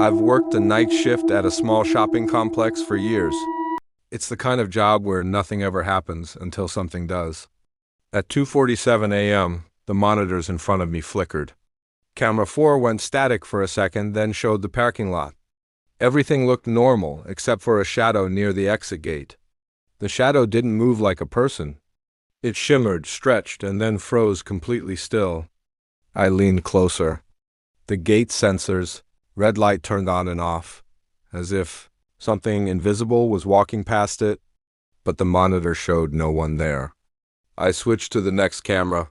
I've worked a night shift at a small shopping complex for years. It's the kind of job where nothing ever happens until something does. At 2:47 a.m., the monitors in front of me flickered. Camera 4 went static for a second, then showed the parking lot. Everything looked normal except for a shadow near the exit gate. The shadow didn't move like a person. It shimmered, stretched, and then froze completely still. I leaned closer. The gate sensors, red light turned on and off, as if something invisible was walking past it, but the monitor showed no one there. I switched to the next camera.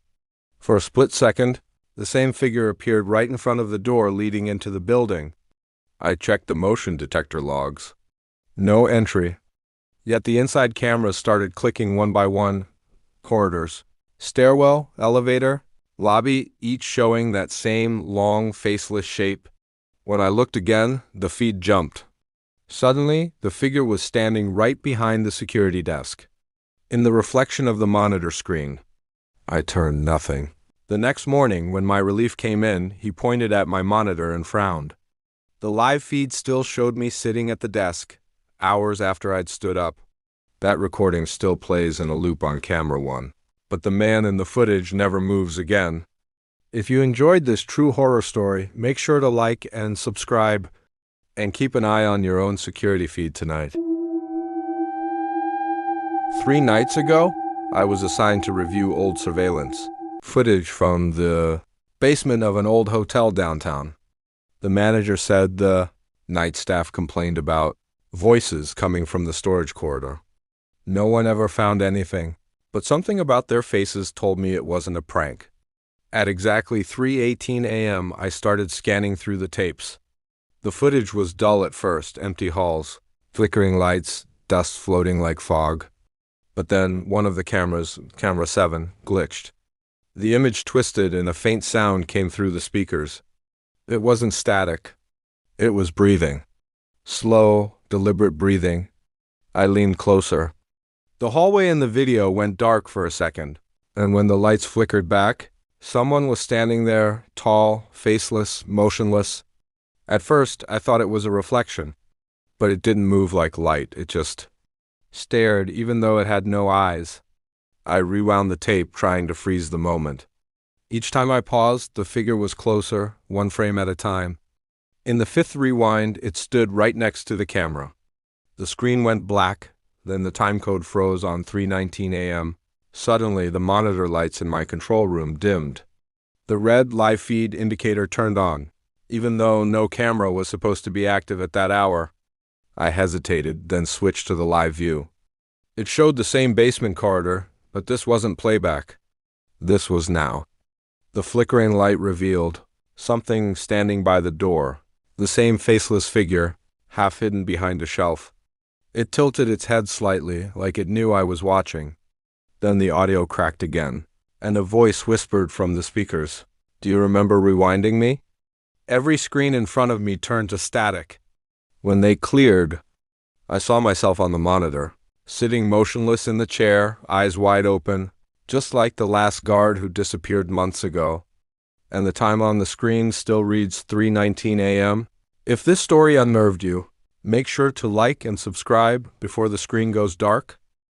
For a split second, the same figure appeared right in front of the door leading into the building. I checked the motion detector logs. No entry. Yet the inside cameras started clicking one by one. Corridors, stairwell, elevator, lobby, each showing that same long, faceless shape. When I looked again, the feed jumped. Suddenly, the figure was standing right behind the security desk. In the reflection of the monitor screen, I turned nothing. The next morning, when my relief came in, he pointed at my monitor and frowned. The live feed still showed me sitting at the desk, hours after I'd stood up. That recording still plays in a loop on camera 1, but the man in the footage never moves again. If you enjoyed this true horror story, make sure to like and subscribe, and keep an eye on your own security feed tonight. 3 nights ago, I was assigned to review old surveillance footage from the basement of an old hotel downtown. The manager said the night staff complained about voices coming from the storage corridor. No one ever found anything, but something about their faces told me it wasn't a prank. At exactly 3:18 a.m., I started scanning through the tapes. The footage was dull at first, empty halls, flickering lights, dust floating like fog. But then one of the cameras, camera 7, glitched. The image twisted and a faint sound came through the speakers. It wasn't static. It was breathing. Slow, deliberate breathing. I leaned closer. The hallway in the video went dark for a second, and when the lights flickered back, someone was standing there, tall, faceless, motionless. At first, I thought it was a reflection, but it didn't move like light. It just stared, even though it had no eyes. I rewound the tape, trying to freeze the moment. Each time I paused, the figure was closer, one frame at a time. In the 5th rewind, it stood right next to the camera. The screen went black, then the timecode froze on 3:19 a.m. Suddenly, the monitor lights in my control room dimmed. The red live feed indicator turned on, even though no camera was supposed to be active at that hour. I hesitated, then switched to the live view. It showed the same basement corridor, but this wasn't playback. This was now. The flickering light revealed something standing by the door, the same faceless figure, half hidden behind a shelf. It tilted its head slightly, like it knew I was watching. Then the audio cracked again, and a voice whispered from the speakers, "Do you remember rewinding me?" Every screen in front of me turned to static. When they cleared, I saw myself on the monitor, sitting motionless in the chair, eyes wide open, just like the last guard who disappeared months ago. And the time on the screen still reads 3:19 a.m. If this story unnerved you, make sure to like and subscribe before the screen goes dark.